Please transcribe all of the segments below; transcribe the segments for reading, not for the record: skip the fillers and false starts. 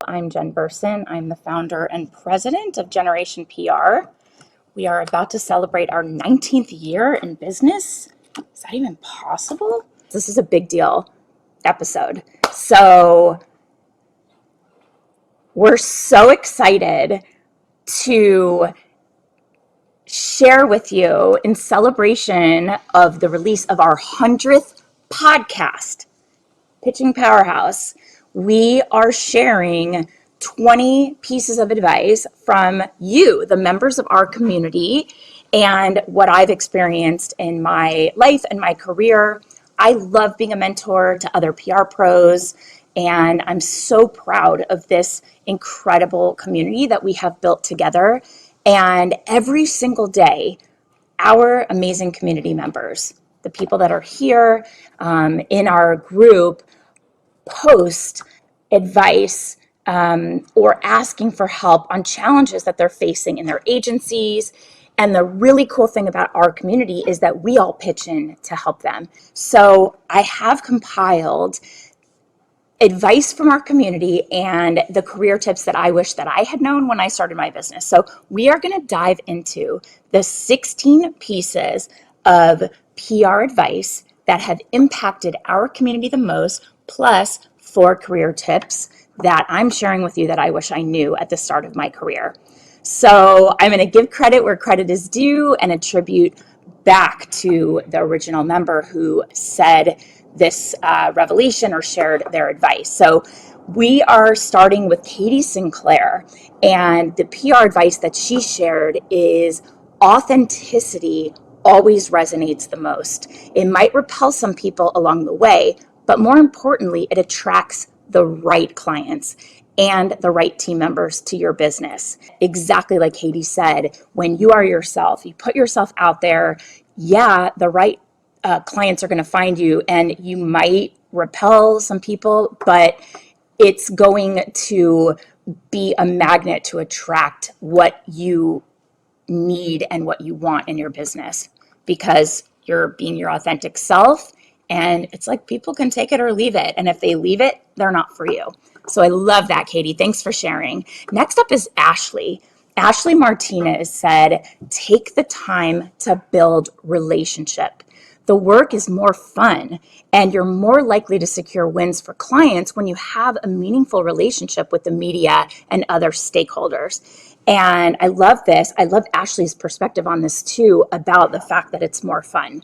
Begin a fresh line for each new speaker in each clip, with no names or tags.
I'm Jen Burson. I'm the founder and president of Generation PR. We are about to celebrate our 19th year in business. Is that even possible? This is a big deal episode. So we're so excited to share with you in celebration of the release of our 100th podcast, Pitching Powerhouse. We are sharing 20 pieces of advice from you, the members of our community, and what I've experienced in my life and my career. I love being a mentor to other PR pros, and I'm so proud of this incredible community that we have built together. And every single day, our amazing community members, the people that are here in our group, post advice or asking for help on challenges that they're facing in their agencies. And the really cool thing about our community is that we all pitch in to help them. So I have compiled advice from our community and the career tips that I wish that I had known when I started my business. So we are going to dive into the 16 pieces of PR advice that have impacted our community the most, plus 4 career tips that I'm sharing with you that I wish I knew at the start of my career. So I'm going to give credit where credit is due and attribute back to the original member who said this revelation or shared their advice. So we are starting with Katie Sinclair, and the PR advice that she shared is authenticity always resonates the most. It might repel some people along the way, but more importantly, it attracts the right clients and the right team members to your business. Exactly like Katie said, when you are yourself, you put yourself out there, the right clients are going to find you, and you might repel some people, but it's going to be a magnet to attract what you need and what you want in your business, because you're being your authentic self. And it's like people can take it or leave it. And if they leave it, they're not for you. So I love that, Katie. Thanks for sharing. Next up is Ashley. Ashley Martinez said, take the time to build relationship. The work is more fun, and you're more likely to secure wins for clients when you have a meaningful relationship with the media and other stakeholders. And I love this. I love Ashley's perspective on this too, about the fact that it's more fun.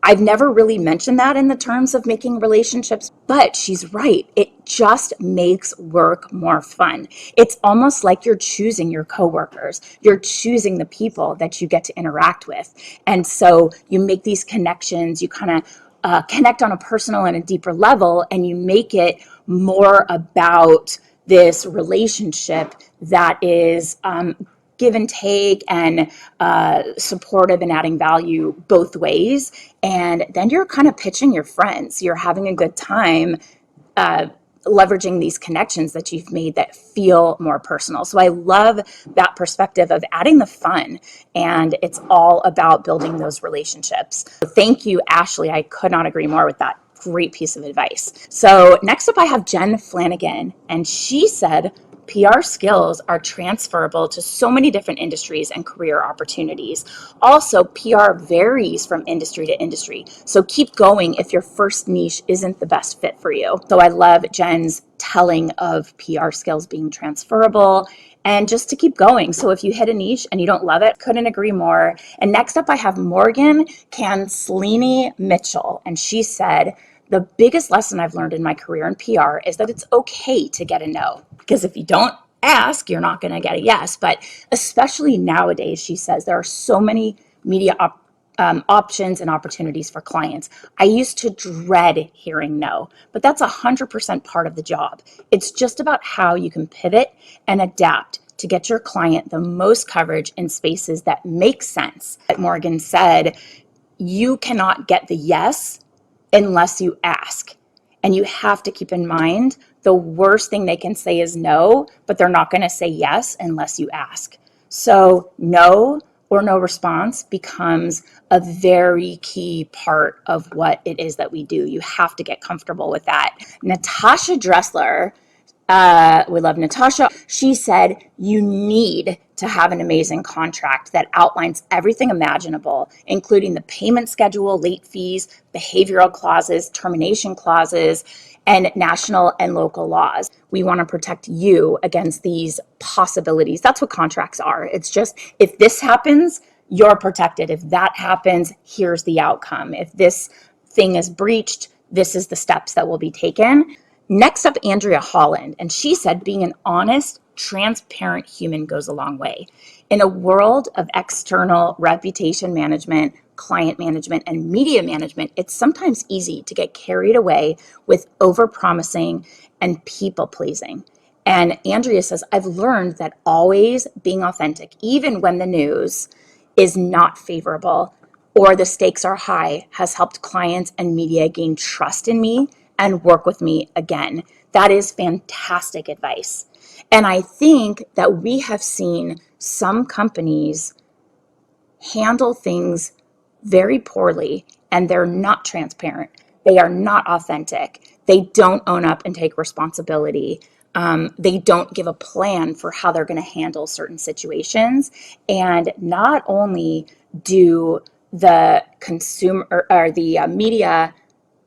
I've never really mentioned that in the terms of making relationships, but she's right. It just makes work more fun. It's almost like you're choosing your coworkers. You're choosing the people that you get to interact with. And so you make these connections, you kind of connect on a personal and a deeper level, and you make it more about this relationship that is give and take and supportive and adding value both ways. And then you're kind of pitching your friends. You're having a good time leveraging these connections that you've made that feel more personal. So I love that perspective of adding the fun, and it's all about building those relationships. So thank you, Ashley. I could not agree more with that. Great piece of advice. So next up I have Jen Flanagan, and she said, PR skills are transferable to so many different industries and career opportunities. Also, PR varies from industry to industry. So keep going if your first niche isn't the best fit for you. So I love Jen's telling of PR skills being transferable, and just to keep going. So if you hit a niche and you don't love it, couldn't agree more. And next up, I have Morgan Canslini Mitchell, and she said, the biggest lesson I've learned in my career in PR is that it's okay to get a no. Because if you don't ask, you're not going to get a yes. But especially nowadays, she says, there are so many media options and opportunities for clients. I used to dread hearing no, but that's 100% part of the job. It's just about how you can pivot and adapt to get your client the most coverage in spaces that make sense. Morgan said, you cannot get the yes unless you ask. And you have to keep in mind, the worst thing they can say is no, but they're not going to say yes unless you ask. So no or no response becomes a very key part of what it is that we do. You have to get comfortable with that. Natasha Dressler We love Natasha. She said, you need to have an amazing contract that outlines everything imaginable, including the payment schedule, late fees, behavioral clauses, termination clauses, and national and local laws. We want to protect you against these possibilities. That's what contracts are. It's just, if this happens, you're protected. If that happens, here's the outcome. If this thing is breached, this is the steps that will be taken. Next up, Andrea Holland, and she said being an honest, transparent human goes a long way. In a world of external reputation management, client management, and media management, it's sometimes easy to get carried away with overpromising and people pleasing. And Andrea says, I've learned that always being authentic, even when the news is not favorable or the stakes are high, has helped clients and media gain trust in me and work with me again. That is fantastic advice. And I think that we have seen some companies handle things very poorly, and they're not transparent. They are not authentic. They don't own up and take responsibility. They don't give a plan for how they're going to handle certain situations. And not only do the consumer or the media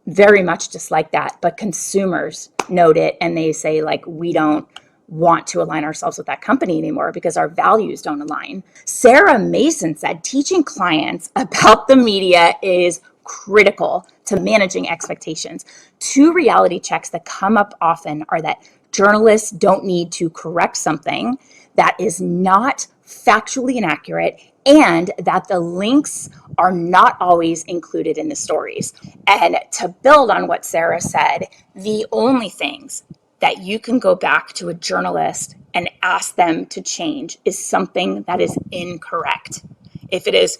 very much dislike that, but consumers note it and they say, like, we don't want to align ourselves with that company anymore because our values don't align. Sarah Mason said teaching clients about the media is critical to managing expectations. Two reality checks that come up often are that journalists don't need to correct something that is not factually inaccurate, and that the links are not always included in the stories. And to build on what Sarah said, the only things that you can go back to a journalist and ask them to change is something that is incorrect. If it is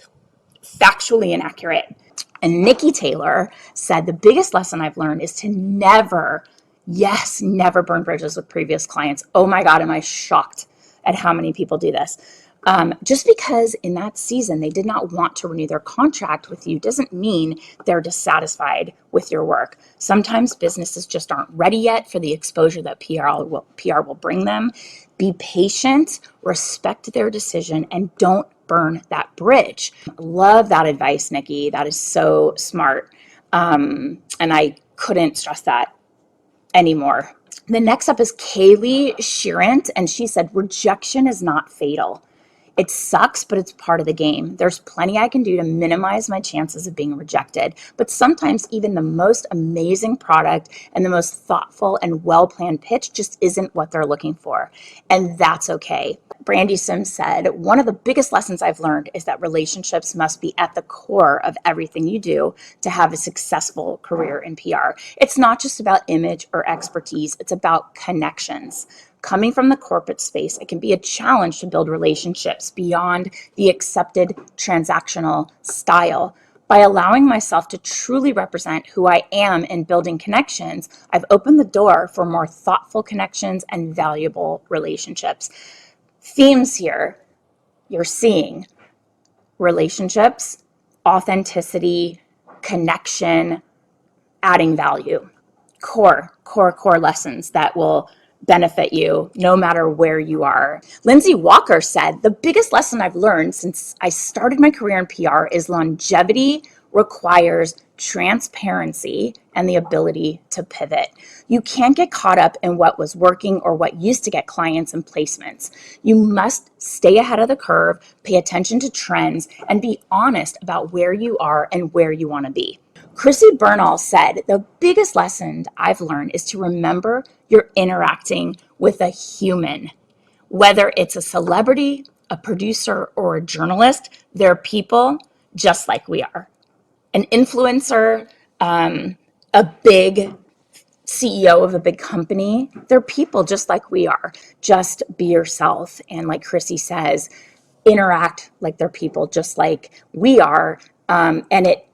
factually inaccurate. And Nikki Taylor said, the biggest lesson I've learned is to never, yes, never burn bridges with previous clients. Oh my God, am I shocked at how many people do this. Just because in that season they did not want to renew their contract with you doesn't mean they're dissatisfied with your work. Sometimes businesses just aren't ready yet for the exposure that PR will bring them. Be patient, respect their decision, and don't burn that bridge. Love that advice, Nikki. That is so smart. And I couldn't stress that anymore. The next up is Kaylee Sheerant, and she said, rejection is not fatal. It sucks, but it's part of the game. There's plenty I can do to minimize my chances of being rejected. But sometimes even the most amazing product and the most thoughtful and well-planned pitch just isn't what they're looking for. And that's okay. Brandy Sims said, one of the biggest lessons I've learned is that relationships must be at the core of everything you do to have a successful career in PR. It's not just about image or expertise, it's about connections. Coming from the corporate space, it can be a challenge to build relationships beyond the accepted transactional style. By allowing myself to truly represent who I am in building connections, I've opened the door for more thoughtful connections and valuable relationships. Themes here you're seeing: relationships, authenticity, connection, adding value. Core lessons that will benefit you no matter where you are. Lindsay Walker said, the biggest lesson I've learned since I started my career in PR is longevity requires transparency and the ability to pivot. You can't get caught up in what was working or what used to get clients and placements. You must stay ahead of the curve, pay attention to trends, and be honest about where you are and where you want to be. Chrissy Bernal said, the biggest lesson I've learned is to remember you're interacting with a human. Whether it's a celebrity, a producer, or a journalist, they're people just like we are. An influencer, a big CEO of a big company, they're people just like we are. Just be yourself. And like Chrissy says, interact like they're people just like we are. And it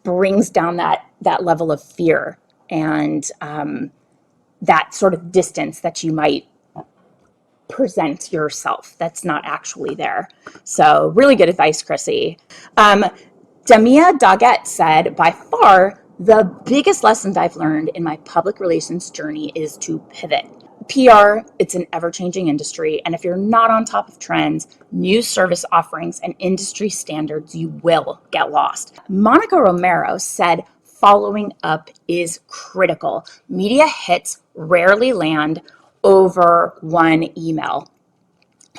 brings down that level of fear and that sort of distance that you might present yourself that's not actually there. So really good advice, Chrissy. Damia Doggett said, by far, the biggest lessons I've learned in my public relations journey is to pivot. PR, it's an ever-changing industry, and if you're not on top of trends, new service offerings, and industry standards, you will get lost. Monica Romero said, following up is critical. Media hits rarely land over one email.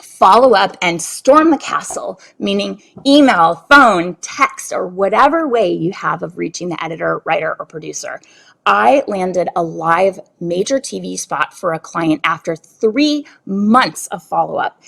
Follow up and storm the castle, meaning email, phone, text, or whatever way you have of reaching the editor, writer, or producer. I landed a live major TV spot for a client after 3 months of follow up.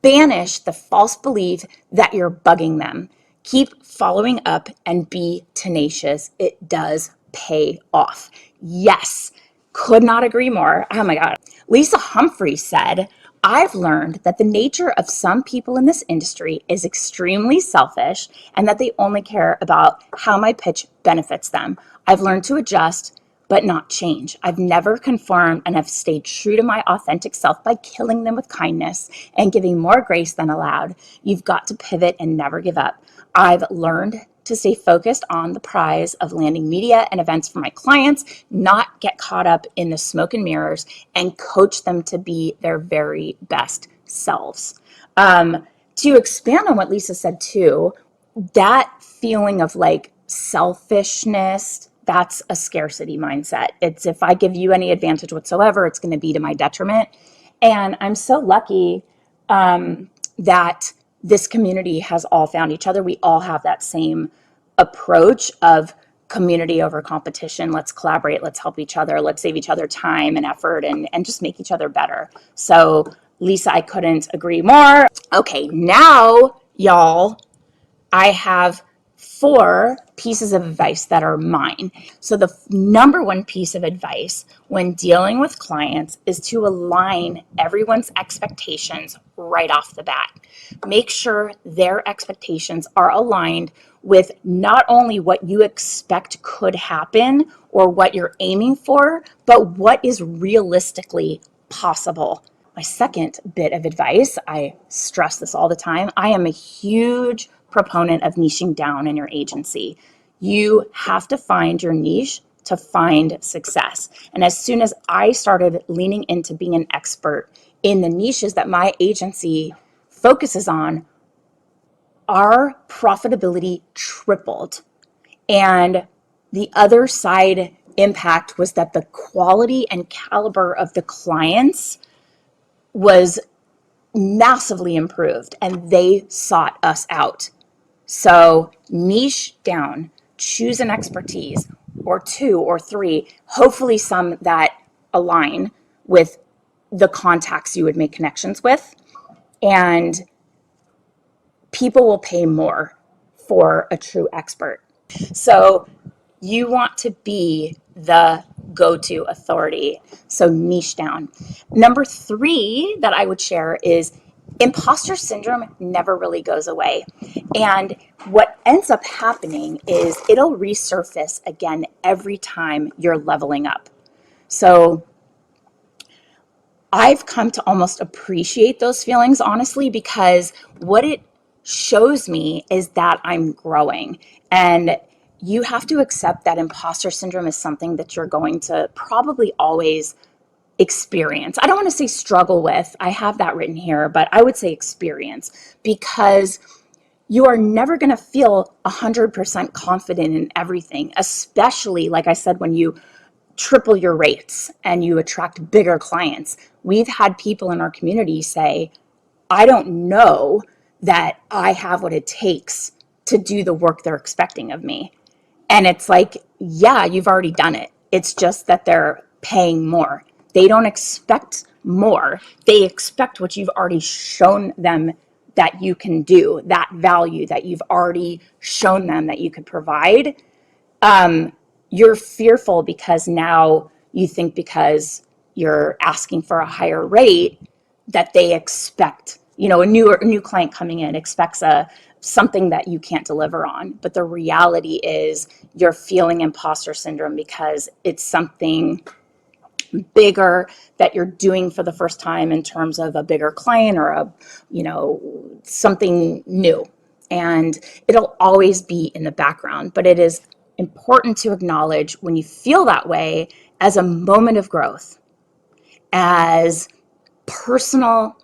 Banish the false belief that you're bugging them. Keep following up and be tenacious. It does pay off. Yes, could not agree more. Oh my God. Lisa Humphrey said, I've learned that the nature of some people in this industry is extremely selfish and that they only care about how my pitch benefits them. I've learned to adjust, but not change. I've never conformed and have stayed true to my authentic self by killing them with kindness and giving more grace than allowed. You've got to pivot and never give up. I've learned to stay focused on the prize of landing media and events for my clients, not get caught up in the smoke and mirrors, and coach them to be their very best selves. To expand on what Lisa said too, that feeling of like selfishness, that's a scarcity mindset. It's if I give you any advantage whatsoever, it's going to be to my detriment. And I'm so lucky that this community has all found each other. We all have that same approach of community over competition. Let's collaborate, let's help each other, let's save each other time and effort and just make each other better. So Lisa, I couldn't agree more. Okay, now y'all, I have 4 pieces of advice that are mine. So the number one piece of advice when dealing with clients is to align everyone's expectations right off the bat. Make sure their expectations are aligned with not only what you expect could happen or what you're aiming for, but what is realistically possible. My second bit of advice, I stress this all the time, I am a huge proponent of niching down in your agency. You have to find your niche to find success. And as soon as I started leaning into being an expert in the niches that my agency focuses on, our profitability tripled. And the other side impact was that the quality and caliber of the clients was massively improved and they sought us out. So niche down, choose an expertise or 2 or 3, hopefully some that align with the contacts you would make connections with, and people will pay more for a true expert. So you want to be the go-to authority. So niche down. Number 3 that I would share is imposter syndrome never really goes away. And what ends up happening is it'll resurface again every time you're leveling up. So I've come to almost appreciate those feelings, honestly, because what it shows me is that I'm growing. And you have to accept that imposter syndrome is something that you're going to probably always experience. I don't want to say struggle with, I have that written here, but I would say experience, because you are never going to feel 100% confident in everything, especially, like I said, when you triple your rates and you attract bigger clients. We've had people in our community say, I don't know that I have what it takes to do the work they're expecting of me. And it's like, yeah, you've already done it. It's just that they're paying more. They don't expect more. They expect what you've already shown them that you can do, that value that you've already shown them that you could provide. You're fearful because now you think because you're asking for a higher rate that they expect, a new client coming in expects something that you can't deliver on. But the reality is you're feeling imposter syndrome because it's something bigger that you're doing for the first time in terms of a bigger client or something new. And it'll always be in the background, but it is important to acknowledge when you feel that way as a moment of growth. as personal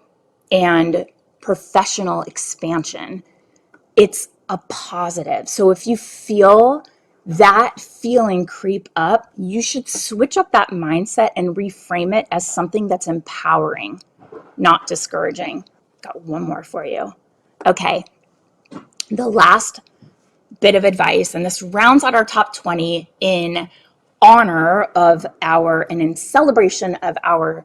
and professional expansion. It's a positive. So if you feel that feeling creep up, you should switch up that mindset and reframe it as something that's empowering, not discouraging. Got one more for you. Okay, the last bit of advice, and this rounds out our top 20 in honor of and in celebration of our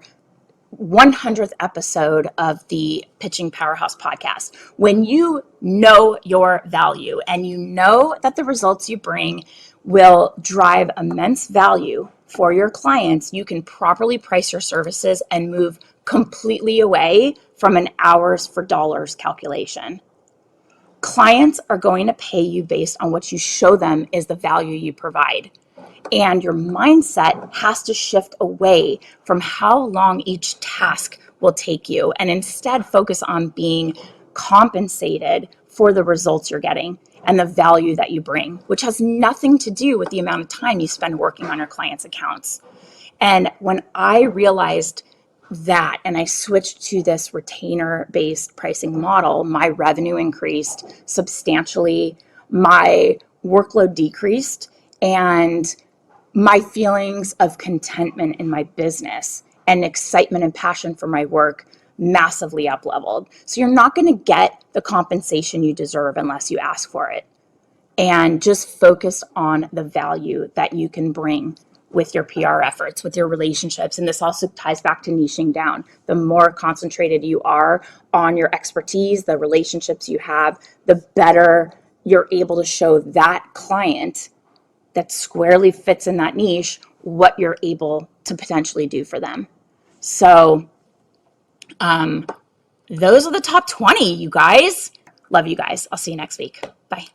100th episode of the Pitching Powerhouse podcast. When you know your value and you know that the results you bring will drive immense value for your clients, you can properly price your services and move completely away from an hours for dollars calculation. Clients are going to pay you based on what you show them is the value you provide. And your mindset has to shift away from how long each task will take you and instead focus on being compensated for the results you're getting and the value that you bring, which has nothing to do with the amount of time you spend working on your clients' accounts. And when I realized that and I switched to this retainer-based pricing model, my revenue increased substantially, my workload decreased, and my feelings of contentment in my business and excitement and passion for my work massively up leveled. So you're not going to get the compensation you deserve unless you ask for it. And just focus on the value that you can bring with your PR efforts, with your relationships. And this also ties back to niching down. The more concentrated you are on your expertise, the relationships you have, the better you're able to show that client that squarely fits in that niche what you're able to potentially do for them. So those are the top 20, you guys. Love you guys. I'll see you next week. Bye.